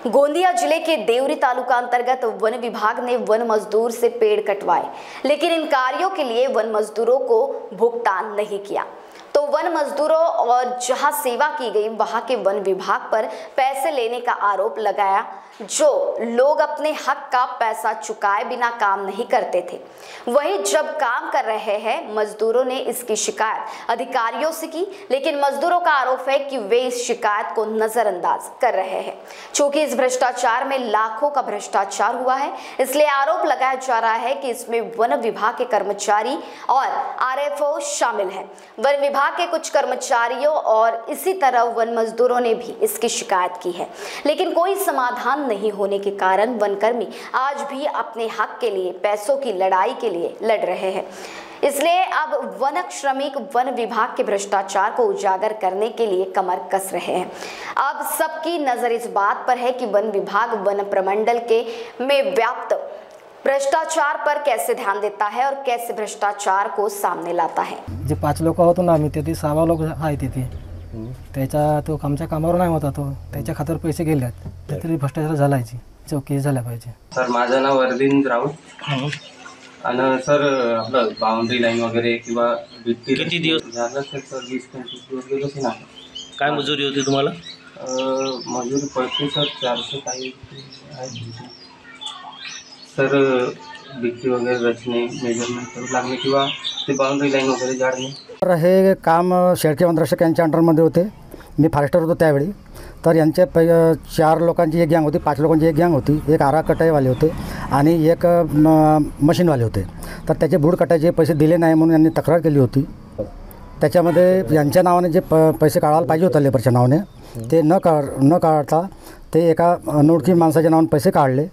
गोंदिया जिले के देवरी तालुका अंतर्गत वन विभाग ने वन मजदूर से पेड़ कटवाए, लेकिन इन कार्यों के लिए वन मजदूरों को भुगतान नहीं किया। तो वन मजदूरों और जहां सेवा की गई वहां के वन विभाग पर पैसे लेने का आरोप लगाया। जो लोग अपने हक का पैसा चुकाए बिना काम नहीं करते थे, वहीं जब काम कर रहे हैं मजदूरों ने इसकी शिकायत अधिकारियों से की, लेकिन मजदूरों का आरोप है कि वे इस शिकायत को नजरअंदाज कर रहे हैं। चूंकि इस भ्रष्टाचार में लाखों का भ्रष्टाचार हुआ है, इसलिए आरोप लगाया जा रहा है कि इसमें वन विभाग के कर्मचारी और आरएफओ शामिल हैं। वन विभाग के कुछ कर्मचारियों और इसी तरह वन मजदूरों ने भी इसकी शिकायत की है, लेकिन कोई समाधान नहीं होने के कारण वनकर्मी आज भी अपने हक के लिए पैसों की लड़ाई के लिए लड़ रहे हैं। इसलिए अब वन श्रमिक वन विभाग के भ्रष्टाचार को उजागर करने के लिए कमर कस रहे हैं। अब सबकी नजर इस बात पर है कि वन विभाग वन प्रमंडल के में व्याप्त भ्रष्टाचार पर कैसे ध्यान देता है और कैसे भ्रष्टाचार को सामने लाता है। जे 5 लोक होतो ना आम्ही ते 6 लोक आहेत तिथे, त्याच्या तो आमच्या कामावर नाही होता, तो त्याच्या खात्यावर पैसे गेलेत, तरी भ्रष्टाचार झालायची चौकशी झाल्या पाहिजे। सर माझं नाव अरविंद राऊत आणि सर आपलं बाउंड्री लाईन वगैरे किंवा किती दिवस झालं सर 20-25 दिवस गेलो की नाही। काय मजुरी होती तुम्हाला? मजुरी पडते सर 400 काही सर बिक्री वगैरे रचने मेजरमेंट करू लागणे किंवा ते बाउंड्री लाईन वगैरे जाडणे। तर हे काम शेळके वनरक्षक यांच्या अंडरमध्ये होते। मी फॉरेस्टर होतो त्यावेळी। तर यांचे 4 लोकांची एक गँग होती, 5 लोकांची एक गँग होती, एक आरा कटाईवाले होते आणि एक मशीनवाले होते। तर त्याचे बूड कटायचे पैसे दिले नाही म्हणून यांनी तक्रार केली होती। त्याच्यामध्ये यांच्या नावाने जे पैसे काढायला पाहिजे होते लेबरच्या नावाने ते न काढता ते एका अनोळखी माणसाच्या नावाने पैसे काढले,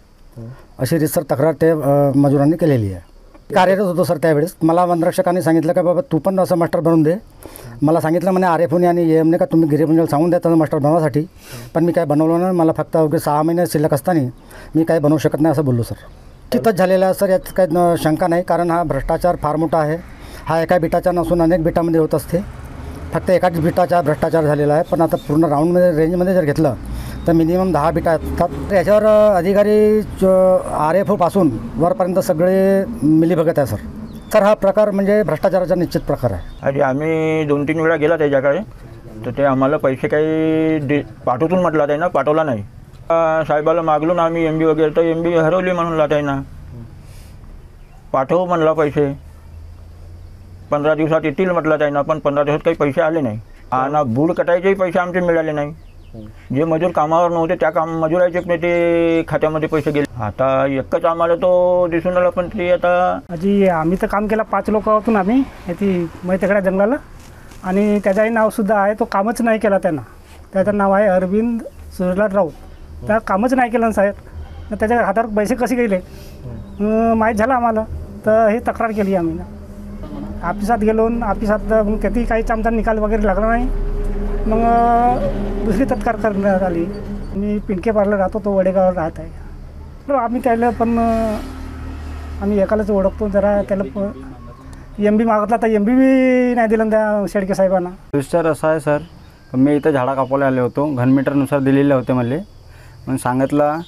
अशी रितसर तक्रार ते मजुरांनी केलेली आहे। कार्यरत होतो सर त्यावेळेस। मला वनरक्षकांनी सांगितलं का बाबा तू पण असं मास्टर बनवून दे। मला सांगितलं म्हणे आरएफओने आणि एएमने का तुम्ही गिरीपुंजला सांगून द्या तसं मास्टर बनवासाठी, पण मी काय बनवलं नाही। मला फक्त अवघे 6 महिने शिल्लक असताना मी काय बनवू शकत नाही असं बोललो सर। तिथंच झालेलं आहे सर, यात काही शंका नाही, कारण हा भ्रष्टाचार फार मोठा आहे। हा एका बिटाचा नसून अनेक बिटामध्ये होत असते, फक्त एकाच बिटाचा भ्रष्टाचार झालेला आहे। पण आता पूर्ण राऊंडमध्ये रेंजमध्ये जर घेतलं तर मिनिमम 10 बिटा असतात। तर याच्यावर अधिकारी आरएफओ पासून वरपर्यंत सगळे मिलीभगत आहे सर। तर हा प्रकार म्हणजे भ्रष्टाचाराचा निश्चित प्रकार आहे। आधी आम्ही 2-3 वेळा गेला त्याच्याकडे, तर ते आम्हाला पैसे काही पाठवतून म्हटलं आहे ना, पाठवला नाही। साहेबाला मागलो ना आम्ही एमबी वगैरे, तर एमबी हरवली म्हणून लाट आहे ना, पाठव म्हणला पैसे 15 दिवसात येतील म्हटलं आहे ना, पण 15 दिवसात काही पैसे आले नाही। आणि बूड कटायचेही पैसे आमचे मिळाले नाही। जे मजूर कामावर नव्हते त्या मजुराचे पण ते खात्यामध्ये पैसे गेले। आता एकच आम्हाला तो दिसून आला, पण ते आता आजी आम्ही तर काम केला 5 लोक होतो आम्ही ती मैतेकड्या जंगलाला, आणि त्याचंही नावसुद्धा आहे। तो कामच नाही केला त्यांना। त्याचं नाव आहे अरविंद सुरलाल राऊत। त्या कामच नाही केलं साहेब, तर त्याच्या हातावर पैसे कसे गेले माहीत झालं आम्हाला। तर हे तक्रार केली आम्ही ना, ऑफिसात गेलो, ऑफिसात किती काही आमचा निकाल वगैरे लागला नाही। मग दुसरी तक्रार करण्यात आली। मी पिंके पार्लर राहतो, तो वडेगावला राहत आहे। आम्ही त्याला पण आम्ही एकालाच ओळखतो, जरा त्याला एमबी मागितला तर एमबी बी नाही दिलं त्या शेळके साहेबांना। विचार असा आहे सर, मी इथं झाडा कापायला आले होतो, घनमीटरनुसार दिलेले होते मला। मग सांगितलं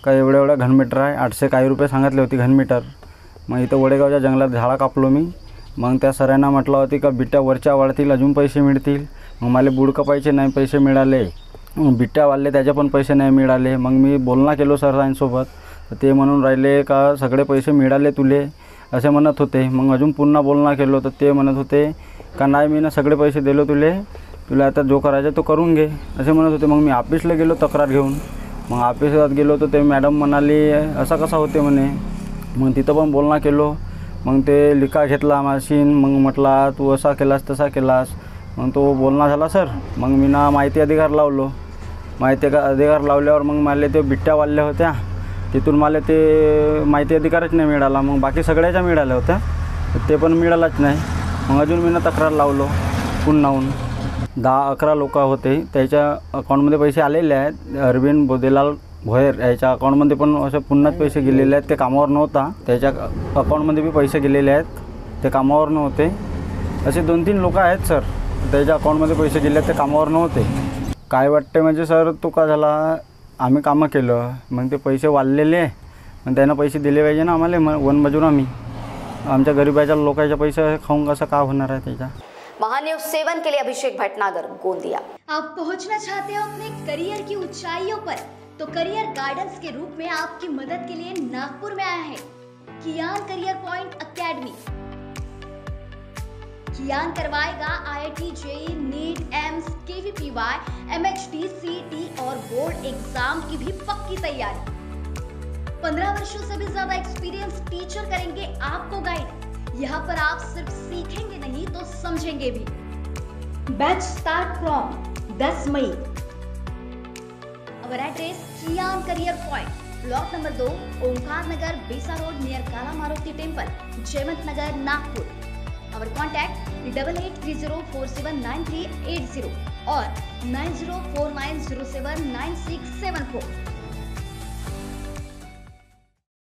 का एवढं घनमीटर आहे, 800 काही रुपये सांगितले होते घनमीटर। मग इथं वडेगावच्या जंगलात झाडा कापलो मी। मग त्या सरांना म्हटलं होती का बिट्ट्या वरच्या वाढतील, अजून पैसे मिळतील। मग मला बूड कापायचे नाही पैसे मिळाले, बिट्ट्या वाढले त्याचे पण पैसे नाही मिळाले। मग मी बोलणं केलो सरांसोबत, तर ते म्हणून राहिले का सगळे पैसे मिळाले तुले असे म्हणत होते। मग अजून पुन्हा बोलणं केलो तर ते म्हणत होते का नाही मी ना सगळे पैसे दिलो तुला आता जो करायचं तो करून घे असे म्हणत होते। मग मी ऑफिसला गेलो तक्रार घेऊन। मग ऑफिसात गेलो तर ते मॅडम म्हणाली असं कसं होते म्हणे। मग तिथं पण बोलणं केलो। मग ते लिखा घेतला मशीन, मग म्हटला तू असा केलास तसा केलास। मग तो बोलणं झाला सर। मग मी ना माहिती अधिकार लावलो। माहिती अधिकार लावल्यावर मग मला ते बिट्ट्या वाढल्या होत्या, तिथून मला ते माहिती अधिकारच नाही मिळाला। मग बाकी सगळ्याच्या मिळाल्या होत्या, ते पण मिळालाच नाही। मग अजून मी ना तक्रार लावलो पुन्हाहून। 10-11 लोक होते, त्याच्या अकाउंटमध्ये पैसे आलेले आहेत। अरविंद बोदेलाल भोयर याच्या अकाउंटमध्ये पण असे पुन्हाच पैसे गेलेले आहेत। ते कामावर नव्हता, त्याच्या अकाउंटमध्ये बी पैसे गेलेले आहेत, ते कामावर नव्हते। असे 2-3 लोक आहेत सर, त्याच्या अकाउंटमध्ये पैसे गेले आहेत, ते कामावर नव्हते। काय वाटते म्हणजे सर तो का झाला आम्ही कामं केलं, मग ते पैसे वाढलेले, मग त्यांना पैसे दिले पाहिजे ना आम्हाला. मग वनमजूर आम्ही, आमच्या गरिबाच्या लोकांच्या पैसे खाऊन कसं का होणार आहे त्याच्या. महान्यूज 7 के लिए अभिषेक भटनागर, गोंदिया। आप पहुंचना चाहते हो अपने करियर की ऊंचाइयों पर, तो करियर गाइडेंस के रूप में आपकी मदद के लिए नागपुर में आया है कियान करियर पॉइंट एकेडमी। कियान करवाएगा IIT, JEE, नीट, एम्स, KVPY, MHT, CET और बोर्ड एग्जाम की भी पक्की तैयारी। 15 वर्षों से भी ज्यादा एक्सपीरियंस टीचर करेंगे आपको गाइड। यहाँ पर आप सिर्फ सीखेंगे नहीं तो समझेंगे भी। Batch start from 10 May. Our address Kiyan career point, block number 2, Omkar Nagar, Besa road near Kala Maruti temple, Jaymant Nagar, Nagpur. Our contact 8830479380 और 9049079674।